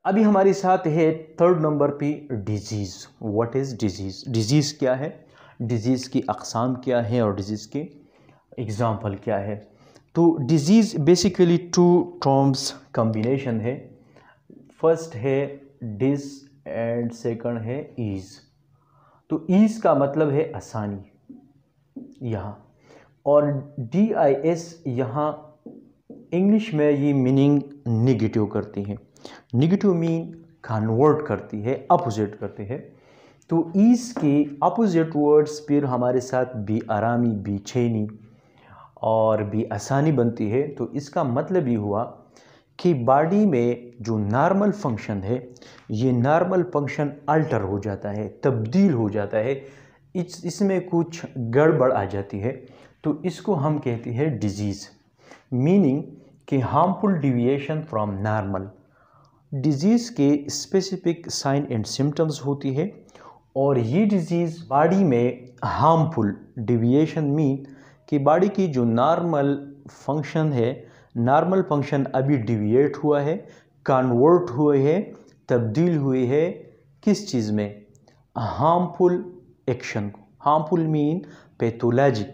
अभी हमारे साथ है थर्ड नंबर पे disease. What is disease? Disease क्या है, डिजीज़ की अक़साम क्या है और डिजीज़ के एग्ज़ाम्पल क्या है। तो disease basically two terms combination है। फर्स्ट है डिस एंड सेकंड है ईज़। तो ईज़ का मतलब है आसानी यहाँ, और DIS यहाँ इंग्लिश में ये मीनिंग निगेटिव करती है। निगेटिव मीन कन्वर्ट करती है, अपोजिट करती है। तो ईज़ के अपोजिट वर्ड्स फिर हमारे साथ बेआरामी, बेचैनी और बेआसानी बनती है। तो इसका मतलब ये हुआ कि बॉडी में जो नॉर्मल फंक्शन है, ये नॉर्मल फंक्शन अल्टर हो जाता है, तब्दील हो जाता है, इसमें कुछ गड़बड़ आ जाती है। तो इसको हम कहते हैं डिजीज़, मीनिंग कि harmful deviation from normal. Disease के स्पेसिफिक साइन एंड सिम्टम्स होती है, और ये डिजीज़ बॉडी में हार्मफुल डिविएशन मीन कि बॉडी की जो नॉर्मल फंक्शन है, नॉर्मल फंक्शन अभी डिविएट हुआ है, कन्वर्ट हुए है, तब्दील हुई है किस चीज़ में? हार्मफुल एक्शन को। Harmful mean pathologic,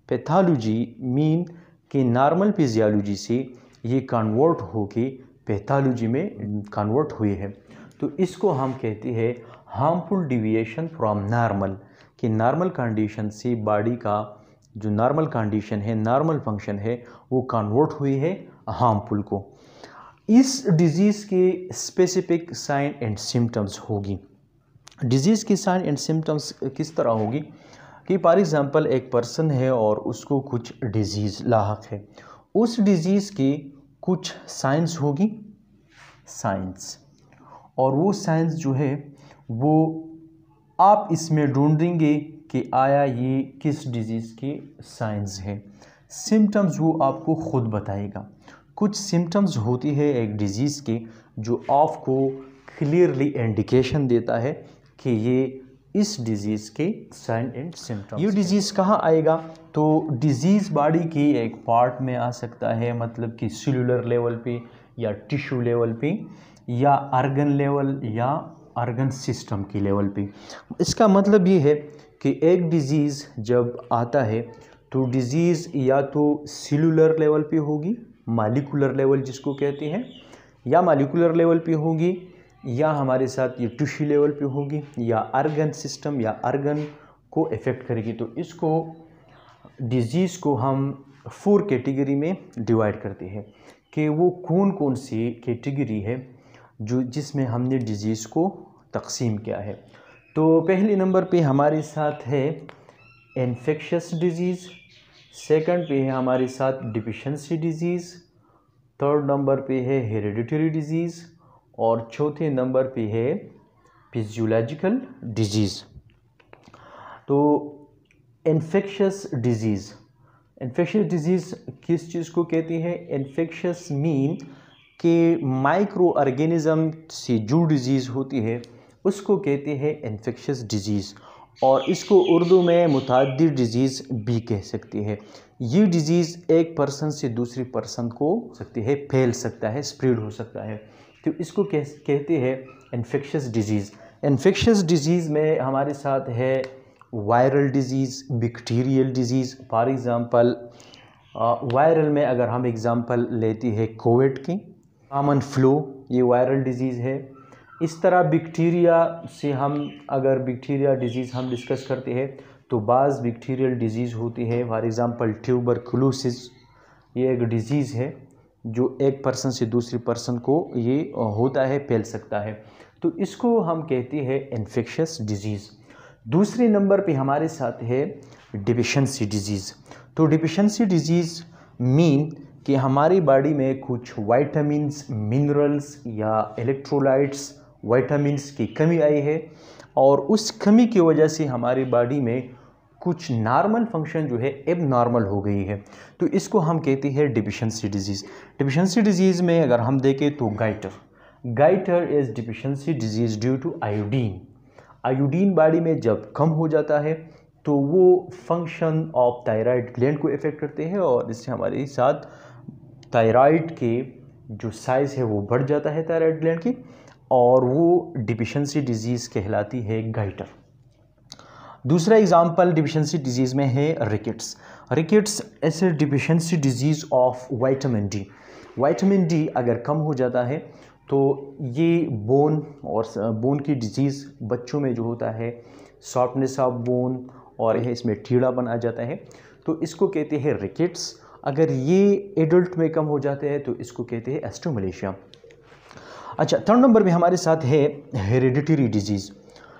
pathology mean कि नॉर्मल फिजियोलॉजी से ये कन्वर्ट होके पैथोलॉजी में कन्वर्ट हुए हैं। तो इसको हम कहते हैं हार्मफुल डिविएशन फ्रॉम नॉर्मल, कि नॉर्मल कंडीशन से बॉडी का जो नॉर्मल कंडीशन है, नॉर्मल फंक्शन है, वो कन्वर्ट हुई है हार्मफुल को। इस डिजीज़ के स्पेसिफिक साइन एंड सिम्टम्स होगी। डिजीज़ की साइन एंड सिम्टम्स किस तरह होगी कि फॉर एग्ज़ाम्पल एक पर्सन है और उसको कुछ डिजीज़ लाहक है, उस डिजीज़ की कुछ साइंस होगी, साइंस, और वो साइंस जो है वो आप इसमें ढूंढेंगे कि आया ये किस डिजीज़ की साइंस है। सिम्टम्स वो आपको खुद बताएगा। कुछ सिम्टम्स होती है एक डिजीज़ के जो आपको क्लियरली इंडिकेशन देता है कि ये इस डिज़ीज़ के साइन एंड सिम्टम्स। ये डिज़ीज़ कहाँ आएगा? तो डिज़ीज़ बॉडी की एक पार्ट में आ सकता है, मतलब कि सेलुलर लेवल पे या टिश्यू लेवल पे या ऑर्गन लेवल या ऑर्गन सिस्टम की लेवल पे। इसका मतलब ये है कि एक डिज़ीज़ जब आता है तो डिज़ीज़ या तो सेलुलर लेवल पे होगी, मॉलिक्यूलर लेवल जिसको कहते हैं, या मॉलिक्यूलर लेवल पे होगी, या हमारे साथ ये टिश्यू लेवल पे होगी, या ऑर्गन सिस्टम या ऑर्गन को इफ़ेक्ट करेगी। तो इसको डिज़ीज़ को हम 4 कैटेगरी में डिवाइड करते हैं कि वो कौन कौन सी कैटेगरी है जो जिसमें हमने डिज़ीज़ को तकसीम किया है। तो पहले नंबर पे हमारे साथ है इन्फेक्शस डिज़ीज़, सेकंड पे है हमारे साथ डिफिशिएंसी डिज़ीज़, थर्ड नंबर पे है हेरिडिटरी डिज़ीज़, और चौथे नंबर पे है फिजियोलॉजिकल डिज़ीज़। तो इन्फेक्शस डिज़ीज़, इन्फेक्शस डिज़ीज़ किस चीज़ को कहती है? इन्फेक्शस मीन कि माइक्रो ऑर्गेनिज़म से जो डिज़ीज़ होती है उसको कहते हैं इन्फेक्शस डिज़ीज़, और इसको उर्दू में मुतअद्दिद डिज़ीज़ भी कह सकती है। ये डिज़ीज़ एक पर्सन से दूसरी पर्सन को सकती है, फैल सकता है, स्प्रेड हो सकता है। तो इसको कहते हैं इन्फेक्शस डिज़ीज़। इन्फेक्शस डिज़ीज़ में हमारे साथ है viral disease, bacterial disease. For example viral में अगर हम एग्ज़ाम्पल लेते हैं कोविड की, कॉमन फ्लू, ये वायरल डिज़ीज़ है। इस तरह बैक्टीरिया से हम अगर बैक्टीरिया डिज़ीज़ हम डिस्कस करते हैं तो बाज़ बैक्टीरियल डिज़ीज़ होती है। फॉर एग्ज़ाम्पल ट्यूबरकुलोसिस, ये एक डिज़ीज़ है जो एक पर्सन से दूसरी पर्सन को ये होता है, फैल सकता है। तो इसको हम कहते हैं इन्फेक्शस डिज़ीज़। दूसरे नंबर पे हमारे साथ है डिफिशिएंसी डिज़ीज़। तो डिफिशिएंसी डिज़ीज़ मीन कि हमारी बॉडी में कुछ वाइटामिन्स, मिनरल्स या इलेक्ट्रोलाइट्स, वाइटामिन्स की कमी आई है, और उस कमी की वजह से हमारी बॉडी में कुछ नॉर्मल फंक्शन जो है एब नॉर्मल हो गई है। तो इसको हम कहते हैं डिफिशिएंसी डिज़ीज़। डिफिशिएंसी डिज़ीज़ में अगर हम देखें तो goitre is deficiency disease due to iodine. Iodine body में जब कम हो जाता है तो वो फंक्शन ऑफ थायराइड ग्लैंड को इफ़ेक्ट करते हैं, और इससे हमारे साथ थायराइड के जो साइज़ है वो बढ़ जाता है थायराइड ग्लैंड की, और वो डिफिशेंसी डिजीज़ कहलाती है गाइटर। दूसरा एग्जाम्पल डिफिशेंसी डिजीज़ में है रिकेट्स। रिकेट्स ऐसे deficiency disease of vitamin D. Vitamin D अगर कम हो जाता है तो ये बोन और बोन की डिजीज़ बच्चों में जो होता है, सॉफ्टनेस ऑफ बोन और है इसमें टीढ़ापन आ जाता है, तो इसको कहते हैं रिकेट्स। अगर ये एडल्ट में कम हो जाते हैं तो इसको कहते हैं एस्ट्रोमलेशिया। अच्छा, थर्ड नंबर पे हमारे साथ है हेरिडिटरी डिजीज़।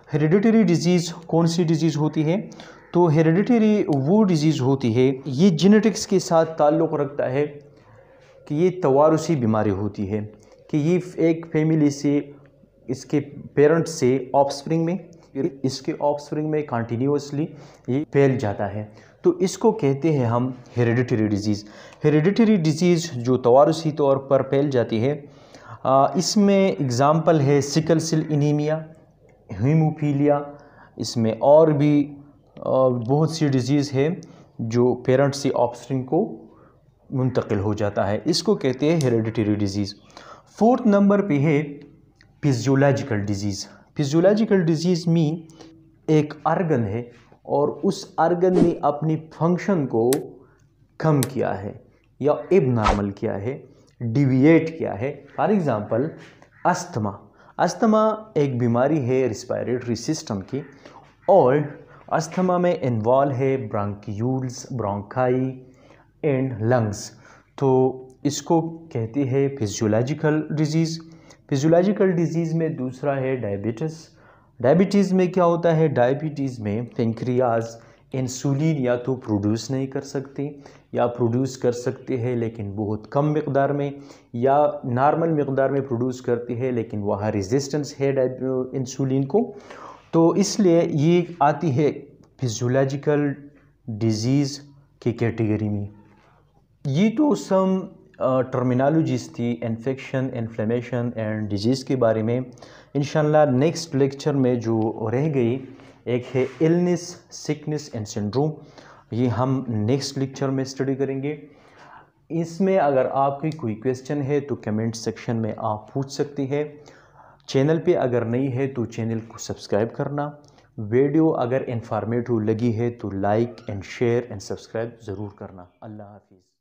हेरिडिटरी डिजीज़ कौन सी डिजीज़ होती है? तो हेरिडिटरी वो डिजीज़ होती है, ये जेनेटिक्स के साथ ताल्लुक़ रखता है कि ये तवारुसी बीमारी होती है कि ये एक फैमिली से, इसके पेरेंट्स से ऑफस्प्रिंग में, इसके ऑफस्प्रिंग में कंटिन्यूसली ये फैल जाता है, तो इसको कहते हैं हम हेरिडिटरी डिजीज़। हेरिडिटरी डिजीज़ जो तवारुसी तौर पर फैल जाती है, इसमें एग्ज़ाम्पल है सिकल सेल एनीमिया, हीमोफीलिया, इसमें और भी बहुत सी डिजीज़ है जो पेरेंट्स से ऑफस्प्रिंग को मुंतकिल हो जाता है, इसको कहते हैं हेरिडिटरी डिजीज़। फोर्थ नंबर पे है फिजियोलॉजिकल डिजीज़। फिजियोलॉजिकल डिजीज़ में एक आर्गन है और उस आर्गन ने अपनी फंक्शन को कम किया है या एबनॉर्मल किया है, डिविएट किया है। For example asthma. अस्थमा एक बीमारी है रिस्पायरेटरी सिस्टम की, और अस्थमा में इन्वॉल्व है ब्रांक्यूल्स, ब्रोंकाई एंड लंग्स, तो इसको कहते हैं फिजियोलॉजिकल डिजीज़। फिजियोलॉजिकल डिजीज़ में दूसरा है डायबिटीज़। डायबिटीज़ में क्या होता है? डायबिटीज़ में पेंक्रियाज इंसुलिन या तो प्रोड्यूस नहीं कर सकते या प्रोड्यूस कर सकते हैं लेकिन बहुत कम मिक़दार में, या नॉर्मल मिक़दार में प्रोड्यूस करती है लेकिन वहाँ रेजिस्टेंस है इंसुलिन को, तो इसलिए ये आती है फिजियोलॉजिकल डिजीज़ की कैटेगरी में। ये तो सम टर्मिनोलॉजीज़ थी इन्फेक्शन, इन्फ्लेमेशन एंड डिजीज़ के बारे में। इंशाल्लाह नेक्स्ट लेक्चर में जो रह गई एक है इलनेस, सिकनेस एंड सिंड्रोम, ये हम नेक्स्ट लेक्चर में स्टडी करेंगे। इसमें अगर आपकी कोई क्वेश्चन है तो कमेंट सेक्शन में आप पूछ सकते हैं। चैनल पे अगर नहीं है तो चैनल को सब्सक्राइब करना। वीडियो अगर इंफॉर्मेटिव लगी है तो like and share and subscribe ज़रूर करना। अल्लाह हाफिज़।